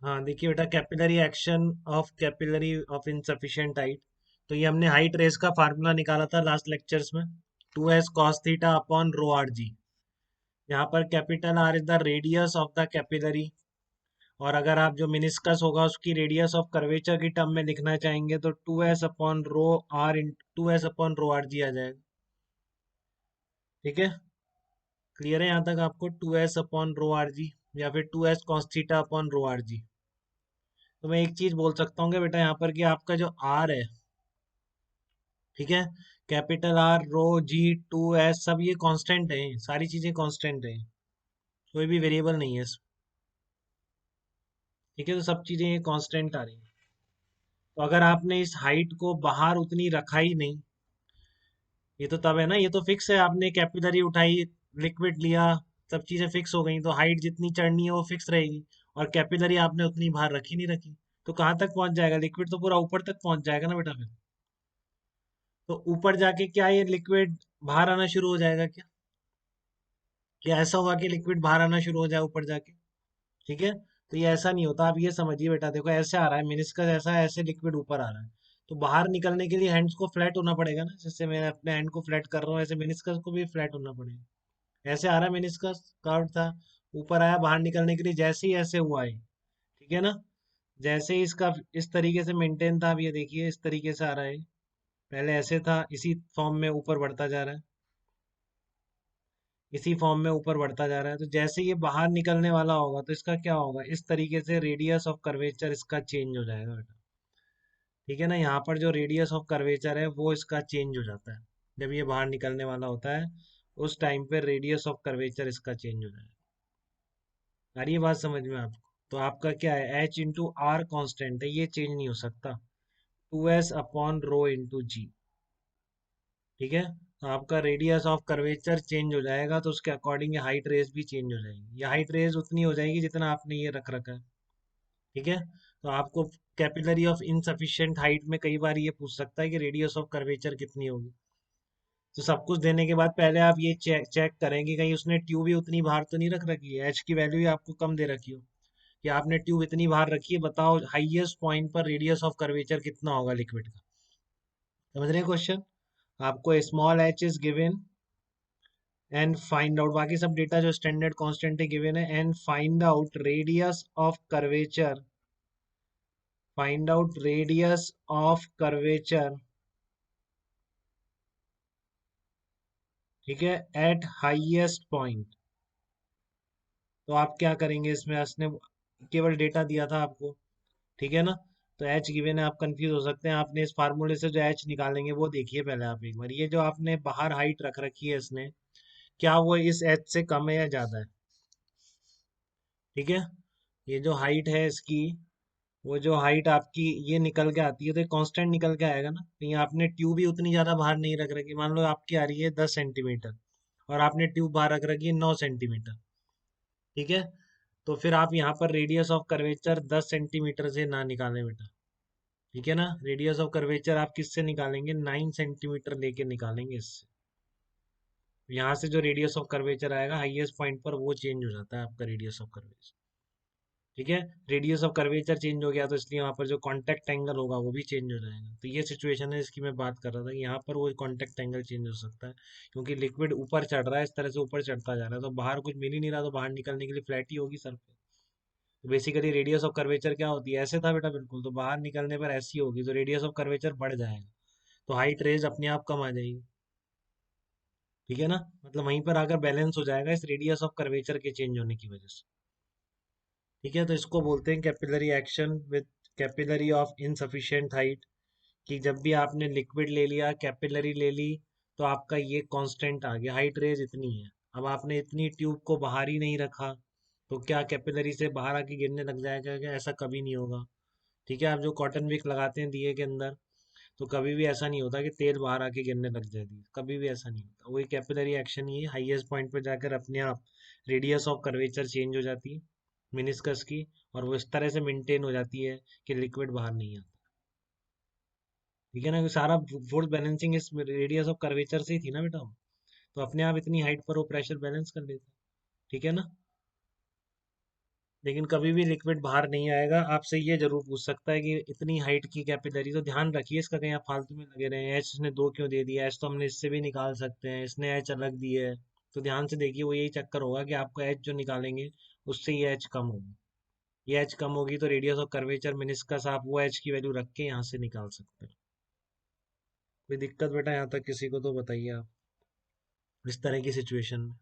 हाँ देखिए बेटा, capillary action of capillary of insufficient height. तो ये हमने हाइट रेस का फार्मूला निकाला था लास्ट लेक्चर्स में, 2s cos theta upon rho R G. यहाँ पर capital R is the radius of the capillary, और अगर आप जो मिनिस्कस होगा उसकी रेडियस ऑफ कर्वेचर की टर्म में लिखना चाहेंगे तो 2s upon rho R G आ जाएगा। ठीक है, क्लियर है यहाँ तक आपको? 2s upon rho R G या फिर 2s cos theta upon rho R G. तो मैं एक चीज बोल सकता हूँ कि बेटा यहाँ पर कि आपका जो आर है, ठीक है, कैपिटल आर, रो, जी, 2s सब ये कांस्टेंट है, सारी चीजें कांस्टेंट है, कोई भी वेरिएबल नहीं है ठीक है, तो सब चीजें ये कांस्टेंट आ रही है। तो अगर आपने इस हाइट को बाहर उतनी रखा ही नहीं, ये तो तब है ना, ये तो फिक्स है, आपने कैपिलरी उठाई, लिक्विड लिया, सब चीजें फिक्स हो गई, तो हाइट जितनी चढ़नी है वो फिक्स रहेगी। और कैपिलरी आपने उतनी बाहर रखी नहीं रखी, तो कहाँ तक पहुंच जाएगा लिक्विड? तो पूरा ऊपर तक पहुंच जाएगा ना बेटा फिर। तो ऊपर जाके क्या ये लिक्विड बाहर आना शुरू हो जाएगा क्या? क्या ऐसा होगा कि लिक्विड बाहर आना शुरू हो जाए ऊपर जाके? ठीक है, तो ये ऐसा नहीं होता, आप ये समझिए बेटा, देखो ऐसे आ रहा है मिनिस्कस, ऐसा है, ऐसे लिक्विड ऊपर आ रहा है, तो बाहर निकलने के लिए हैंड्स को फ्लैट होना पड़ेगा ना, जैसे मैं अपने हैंड को फ्लैट कर रहा हूँ, ऐसे मिनिस्कस को भी फ्लैट होना पड़ेगा। ऐसे आ रहा है मिनिस्कस, कर्व था, ऊपर आया, बाहर निकलने के लिए जैसे ही ऐसे हुआ है, ठीक है ना, जैसे ही इसका इस तरीके से मेंटेन था, अब ये देखिए इस तरीके से आ रहा है, पहले ऐसे था, इसी फॉर्म में ऊपर बढ़ता जा रहा है, इसी फॉर्म में ऊपर बढ़ता जा रहा है, तो जैसे ये बाहर निकलने वाला होगा तो इसका क्या होगा, इस तरीके से रेडियस ऑफ कर्वेचर इसका चेंज हो जाएगा बेटा। ठीक है ना, यहाँ पर जो रेडियस ऑफ कर्वेचर है वो इसका चेंज हो जाता है, जब ये बाहर निकलने वाला होता है उस टाइम पे रेडियस ऑफ कर्वेचर इसका चेंज हो जाएगा। आ रही है बात समझ में आपको? तो आपका क्या है, एच इंटू आर कॉन्स्टेंट है, ये चेंज नहीं हो सकता, 2s अपॉन रो इंटू जी। ठीक है, तो आपका रेडियस ऑफ कर्वेचर चेंज हो जाएगा, तो उसके अकॉर्डिंग हाइट रेस भी चेंज हो जाएगी, या हाइट रेस उतनी हो जाएगी जितना आपने ये रख रखा है। ठीक है, तो आपको कैपिलरी ऑफ इनसफिशिएंट हाइट में कई बार ये पूछ सकता है कि रेडियस ऑफ कर्वेचर कितनी होगी। तो सब कुछ देने के बाद पहले आप ये चेक चेक करें कि कहीं उसने ट्यूब ही उतनी बाहर तो नहीं रख रखी है, एच की वैल्यू ही आपको कम दे रखी हो, कि आपने ट्यूब इतनी बाहर रखी है, बताओ हाईएस्ट पॉइंट पर रेडियस ऑफ कर्वेचर कितना होगा लिक्विड का। समझ रहे हैं क्वेश्चन? आपको small H is given and find out, बाकी सब डेटा जो स्टैंडर्ड कांस्टेंट है गिवन है, and find out radius of curvature, find out radius of curvature, ठीक है, एट हाईएस्ट पॉइंट। तो आप क्या करेंगे इसमें, उसने केवल डेटा दिया था आपको, ठीक है ना, तो एच गिवन है, आप कंफ्यूज हो सकते हैं, आपने इस फार्मूले से जो एच निकालेंगे वो देखिए पहले आप एक बार, ये जो आपने बाहर हाइट रख रखी है इसने, क्या वो इस एच से कम है या ज्यादा है? ठीक है, ये जो हाइट है इसकी, वो जो हाइट आपकी ये निकल के आती है तो कांस्टेंट निकल के आएगा ना, कहीं आपने ट्यूब ही उतनी ज्यादा बाहर नहीं रख रखी, मान लो आपकी आ रही है 10 सेंटीमीटर और आपने ट्यूब बाहर रख रखी है 9 सेंटीमीटर। ठीक है, तो फिर आप यहाँ पर रेडियस ऑफ कर्वेचर 10 सेंटीमीटर से ना निकालें बेटा। ठीक है ना, रेडियस ऑफ कर्वेचर आप किससे निकालेंगे, 9 सेंटीमीटर लेके निकालेंगे इससे। यहाँ से जो रेडियस ऑफ कर्वेचर आएगा हाईएस्ट पॉइंट पर वो चेंज हो जाता है आपका रेडियस ऑफ कर्वेचर। ठीक है, रेडियस ऑफ कर्वेचर चेंज हो गया तो इसलिए वहाँ पर जो कांटेक्ट एंगल होगा वो भी चेंज हो जाएगा, तो ये सिचुएशन है इसकी मैं बात कर रहा था कि यहाँ पर वो कांटेक्ट एंगल चेंज हो सकता है, क्योंकि लिक्विड ऊपर चढ़ रहा है, इस तरह से ऊपर चढ़ता जा रहा है, तो बाहर कुछ मिल ही नहीं रहा, तो बाहर निकलने के लिए फ्लैट ही होगी सर। तो बेसिकली रेडियस ऑफ कर्वेचर क्या होती है, ऐसे था बेटा बिल्कुल, तो बाहर निकलने पर ऐसी होगी, तो रेडियस ऑफ कर्वेचर बढ़ जाएगा, तो हाइट रेज अपने आप कम आ जाएगी। ठीक है ना, मतलब वहीं पर आकर बैलेंस हो जाएगा इस रेडियस ऑफ कर्वेचर के चेंज होने की वजह से। ठीक है, तो इसको बोलते हैं capillary action with capillary of insufficient height, कि जब भी आपने लिक्विड ले लिया, कैपिलरी ले ली, तो आपका ये कांस्टेंट आ गया, हाइट रेज इतनी है। अब आपने इतनी ट्यूब को बाहर ही नहीं रखा, तो क्या कैपिलरी से बाहर आके गिरने लग जाएगा क्या? ऐसा कभी नहीं होगा। ठीक है, आप जो कॉटन विक लगाते हैं दिए के अंदर, तो कभी भी ऐसा नहीं होता कि तेल बाहर आके गिरने लग जाती है, कभी भी ऐसा नहीं होता, वही कैपिलरी एक्शन ही है, हाईएस्ट पॉइंट पर जाकर अपने आप रेडियस ऑफ कर्वेचर चेंज हो जाती है मिनिस्कस की, और वो इस तरह से मेंटेन हो जाती है कि लिक्विड बाहर नहीं आता। ठीक है ना, कि सारा फोर्स बैलेंसिंग इस रेडियस ऑफ कर्वेचर से ही थी ना बेटा, तो अपने आप इतनी हाइट पर वो प्रेशर बैलेंस कर लेता है। ठीक है ना, लेकिन कभी भी लिक्विड बाहर नहीं आएगा। आपसे ये जरूर पूछ सकता है कि इतनी हाइट की कैपिलरी, तो ध्यान रखिए इसका, कहीं आप फालतू में लगे रहे हैं एच इसने दो क्यों दे दिया, एच तो हमने इससे भी निकाल सकते हैं, इसने एच अलग दी है। तो ध्यान से देखिए, वो यही चक्कर होगा कि आपको एच जो निकालेंगे उससे ये एच कम होगी। ये एच कम होगी तो रेडियस ऑफ कर्वेचर मिनिस्कस आप वो एच की वैल्यू रख के यहाँ से निकाल सकते हैं। कोई दिक्कत बेटा यहाँ तक किसी को तो बताइए आप, इस तरह की सिचुएशन में।